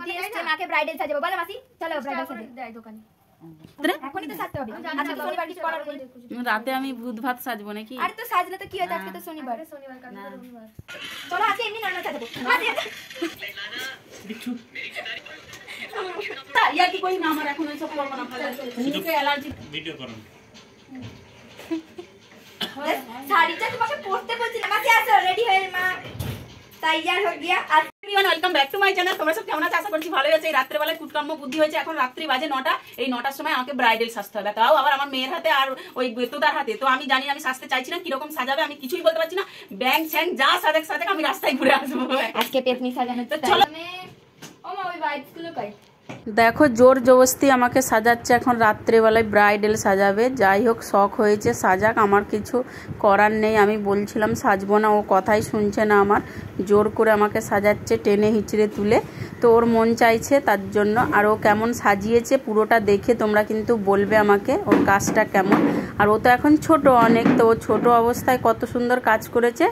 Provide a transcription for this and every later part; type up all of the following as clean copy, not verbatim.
মাসি এসেছে, মাকে ব্রাইডাল সাজাবো। বলো মাসি, চলো ব্রাইডাল সাজাবো দেয় দোকানে। এখনই তো সাজতে হবে। আজকে তো শনিবার, কিছু করার নেই। রাতে আমি বুধ ভাত সাজবো নাকি? আরে তো সাজলে তো কি হয়, আজকে তো শনিবার। কাল তো রবিবার। চলো আজকে এমনি নরমাল সাজাবো। মাসি বিচ্ছু তা ইয়া কি কই না, আমার এখন এইসব করব না, ভালো মুখে অ্যালার্জি। ভিডিও করুন। শাড়িটা তোমাকে পরতে বলছি না। মাসি আসো, রেডি হয়ে মা তৈয়ার হয়ে গিয়া। Welcome back to my channel. তোমরা সব কেমন আছো? আশা করছি ভালোই আছো। এই রাত্রে বেলায় কুটকাম্য বুদ্ধি হয়েছে, এখন রাত্রি বাজে 9টা। এই 9টার সময় আমাকে ব্রাইডাল সাজতে হবে, তাও আবার আমার মেয়ের হাতে আর ওই বেতুদার হাতে। তো আমি জানি আমি সাজতে চাইছি না, কিরকম সাজাবে আমি কিছুই বলতে পারছি না। ব্যাং ছ্যাং যা সাজাক সাজাক, আমি রাস্তায় ঘুরে আসবো। আজকে পেতনি সাজানো তো চলো। ও মা, ওই ভাইবস গুলো কই? দেখো জোর জবরদস্তি আমাকে সাজাচ্ছে, এখন রাত্রেবেলায় ব্রাইডাল সাজাবে। যাই হোক, শখ হয়েছে, সাজাক, আমার কিছু করার নেই। আমি বলছিলাম সাজবো না, ও কথাই শুনছে না আমার, জোর করে আমাকে সাজাচ্ছে টেনে হিচড়ে তুলে। তো ওর মন চাইছে তার জন্য। আর ও কেমন সাজিয়েছে পুরোটা দেখে তোমরা কিন্তু বলবে আমাকে ওর কাজটা কেমন। আর ও তো এখন ছোট অনেক, তো ও ছোট অবস্থায় কত সুন্দর কাজ করেছে,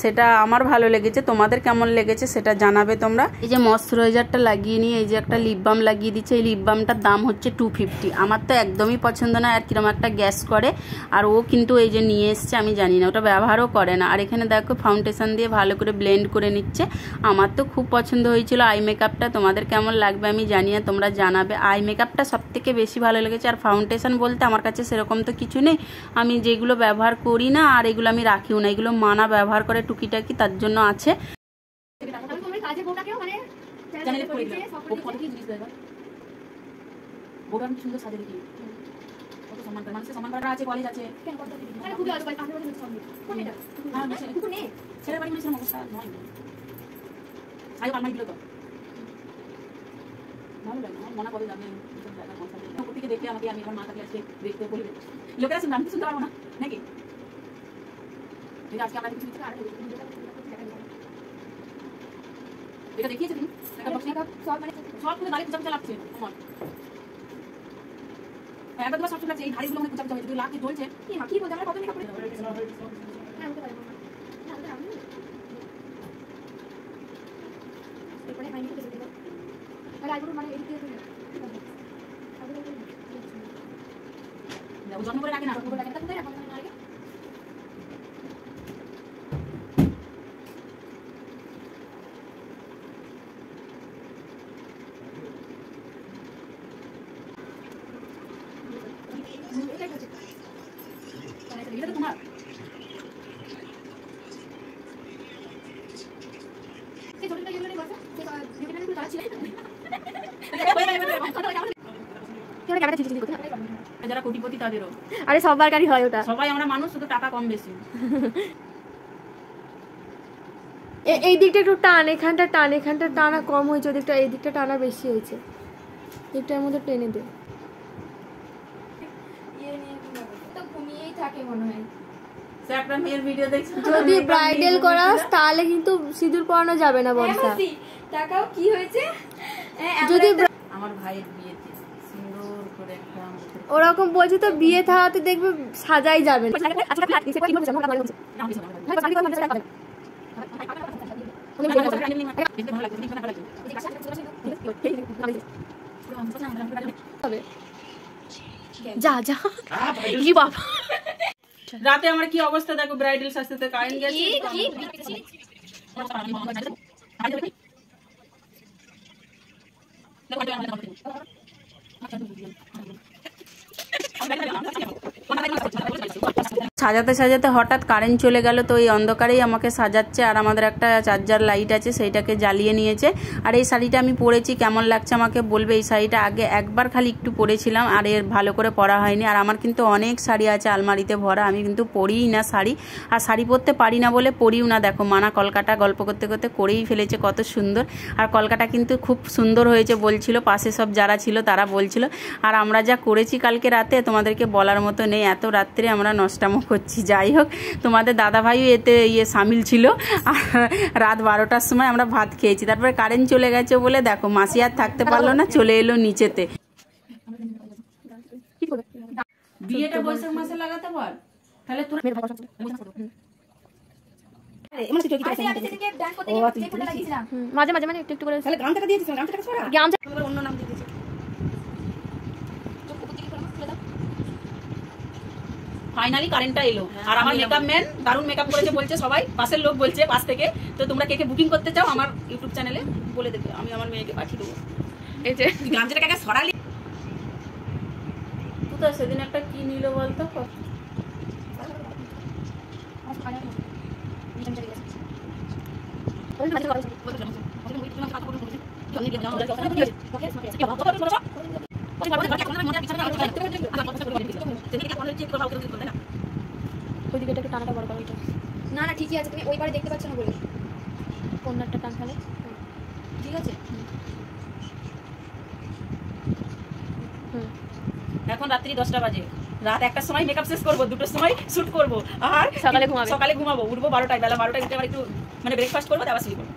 সেটা আমার ভালো লেগেছে। তোমাদের কেমন লেগেছে সেটা জানাবে তোমরা। এই যে ময়শ্চারাইজারটা লাগিয়ে নিয়ে এই যে একটা লিপ বাম লাগিয়ে দিচ্ছে। এই লিপ বামটার দাম হচ্ছে 250। আমার তো একদমই পছন্দ না, আর কিরকম একটা গ্যাস করে। আর ও কিন্তু এই যে নিয়ে এসছে, আমি জানি না, ওটা ব্যবহারও করে না। আর এখানে দেখো ফাউন্ডেশন দিয়ে ভালো করে ব্লেন্ড করে নিচ্ছে। আমার তো খুব পছন্দ হয়েছিল আই মেকআপটা। তোমাদের কেমন লাগবে আমি জানি না, তোমরা জানাবে। আই মেকআপটা সব থেকে বেশি ভালো লেগেছে। আর ফাউন্ডেশন বলতে আমার কাছে সেরকম তো কিছু নেই, আমি যেগুলো ব্যবহার করি না আর এগুলো আমি রাখিও না, এগুলো মানা ব্যবহার করে টুকিটাকি, তার জন্য আছে। দেখলে আমাকে, আমি আমার মা থাকলে আজকে দেখতে বলবে, লোকেরা শুনবে, আমি শুনতে পারবো না নাকি? আজকে আমরা কিছু এটা দেখিয়েছে তুমি সব করে দাঁড়িয়ে কুচা লাগছে আমার। একবার তোমার সব লাগছে, এই ভারীগুলো অনেক কুচা হয়েছে, লাগছে জ্বলছে। কি বলতে আমরা কত মেকআপ করি? এরপরে আইনি কিছু দেব। আর আইগুলো মানে এদিকে দিয়ে জন্ম করে রাখে না, জন্ম করে রাখে না, কোথায় রাখা মানে আগে? এটা তো তোমার এই ছোটটা যেগুলো নিয়ে বসে, সে ভিডিওটা একটু চালাচ্ছিল। যারা কোটিপতি তাদেরও। আরে সবারই হয় ওটা, সবাই আমরা মানুষ, শুধু টাকা কম বেশি। এই দিকটা একটু টান, এখানটা টান, এখানটা টানা কম হয়েছে, ওদিকটা এই দিকটা টানা বেশি হয়েছে, দিকটার মধ্যে টেনে দে। তো ঘুমিয়েই থাকে মনে হয়। সে একটা মেয়ের ভিডিও দেখছে, যদি ব্রাইডাল করাস তাহলে কিন্তু সিঁদুর পরানো যাবে না বর্ষা। টাকাও কি হয়েছে, যদি আমার ভাইয়ের বিয়েতে সুন্দর করে একটা ওরকম বলছে তো বিয়ে থাকাতে দেখবে সাজাই যাবে না। যা যা কি বাবা, রাতে আমার কি অবস্থা দেখো, ব্রাইডাল সাজতে কারেন্ট গেছে। সাজাতে সাজাতে হঠাৎ কারেন্ট চলে গেল, তো এই অন্ধকারেই আমাকে সাজাচ্ছে। আর আমাদের একটা চার্জার লাইট আছে, সেইটাকে জ্বালিয়ে নিয়েছে। আর এই শাড়িটা আমি পরেছি, কেমন লাগছে আমাকে বলবে। এই শাড়িটা আগে একবার খালি একটু পরেছিলাম, আর এর ভালো করে পরা হয়নি। আর আমার কিন্তু অনেক শাড়ি আছে আলমারিতে ভরা, আমি কিন্তু পরিই না শাড়ি, আর শাড়ি পরতে পারি না বলে পরিও না। দেখো মানা কলকাটা গল্প করতে করতে করেই ফেলেছে, কত সুন্দর। আর কলকাটা কিন্তু খুব সুন্দর হয়েছে বলছিল, পাশে সব যারা ছিল তারা বলছিল। আর আমরা যা করেছি কালকে রাতে তোমাদেরকে বলার মতো নেই, এত রাত্রে আমরা নষ্টামো করছি। যাই হোক, তোমাদের দাদাভাইও এতে সামিল ছিল। আর রাত 12টার সময় আমরা ভাত খেয়েছি, তারপরে কারেন্ট চলে গেছে বলে দেখো মাসি আর থাকতে পারলো না, চলে এলো নিচেতে। বিয়েটা বৈশাখ মাসে লাগাতে বল, তাহলে তোর আমি সেদিনকে ডান্স করতে গিয়ে যে ফোনটা লাগিয়েছিলাম মাঝে মাঝে মানে একটু একটু করে তাহলে গামটাকা দিয়েছিস, গামটাকা ছড়া গামছা অন্য নাম দিয়ে দিয়েছে। ফাইনালি কারেন্টটা এলো আর আমার মেকআপ ম্যান দারুণ মেকআপ করেছে বলছে সবাই, পাশের লোক বলছে পাশ থেকে। তো তোমরা কে কে বুকিং করতে চাও আমার ইউটিউব চ্যানেলে বলে দেবে, আমি আমার মেয়েকে পাঠিয়ে দেবো। এই যে গামছাটাকে আগে সরালি। তুই তো সেদিন একটা কি নিল বলতো? ওইদিকে একটু টানাটা বড় করো। না না ঠিকই আছে, তুমি ওই পারে দেখতে পাচ্ছ না বলে কোনটা টান ফেলে ঠিক আছে। এখন রাত্রি 10টা বাজে, রাত 1টার সময় মেকআপ শেষ করবো, 2টোর সময় শুট করবো, আর সকালে ঘুমাবো। উঠবো 12টায়, বেলা 12টায় উঠে আবার একটু মানে ব্রেকফাস্ট করবো, আবার শুয়ে পড়বো।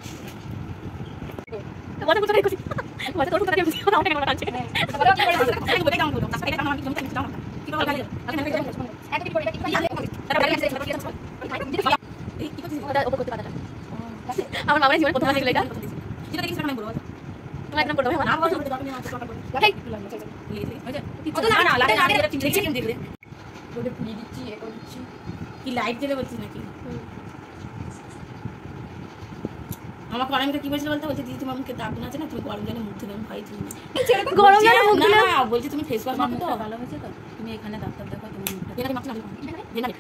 আমার মামার জীবনে প্রথম দেখলে এটা তোমার একদম করতে হবে না কি লাইট জ্বলে বলছিস নাকি? আমাকে অনামিকা কি বলছিল বলতে, বলছে দিদি তোমার মুখে দাগ না আছে না, তুমি গরম জলে মুখ ধুবে। আমি ভয় ছিল গরম জলে মুখ ধুলে না, বলছি তুমি ফেস ওয়াশ মাখো তো ভালো হয়েছে তো, তুমি এখানে ডাক্তার দেখো, তুমি মুখটা এখানে মাখছো না এখানে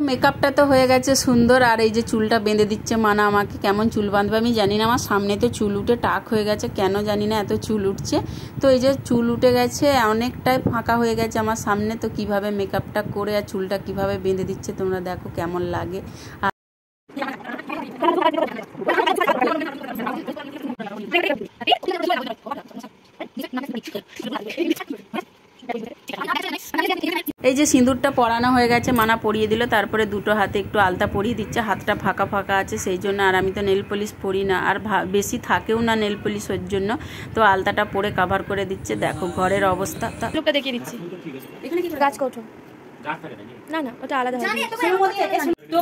মেকআপটা তো হয়ে গেছে সুন্দর, আর এই যে চুলটা বেঁধে দিচ্ছে মানা আমাকে। কেমন চুল বাঁধবে আমি জানি না, আমার সামনে তো চুল উঠে টাক হয়ে গেছে, কেন জানি না এত চুল উঠছে। তো এই যে চুল উঠে গেছে, অনেকটাই ফাঁকা হয়ে গেছে আমার সামনে। তো কিভাবে মেকআপটা করে আর চুলটা কিভাবে বেঁধে দিচ্ছে তোমরা দেখো কেমন লাগে। আর এই যে সিঁদুরটা পরানো হয়ে গেছে, মানা পরিয়ে দিল, তারপরে দুটো হাতে একটু আলতা পরিয়ে দিচ্ছে। হাতটা ফাঁকা ফাঁকা আছে সেই জন্য, আর আমি তো নেল পলিশ পরি না, আর বেশি থাকেও না নেল পলিশ, ওর জন্য তো আলতাটা পরে কভার করে দিচ্ছে। দেখো ঘরের অবস্থা, লোকটা দেখিয়ে দিচ্ছি। এখানে কি গাছ কৌটো? না না ওটা আলাদা হবে। তো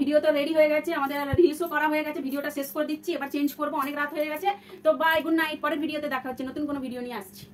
ভিডিও তো রেডি হয়ে গেছে, আমাদের রিলসও করা হয়ে গেছে, ভিডিওটা শেষ করে দিচ্ছি, এবার চেঞ্জ করবো, অনেক রাত হয়ে গেছে। তো বাই, গুড নাইট, পরের ভিডিওতে দেখা হচ্ছে, নতুন কোনো ভিডিও নিয়ে আসছি।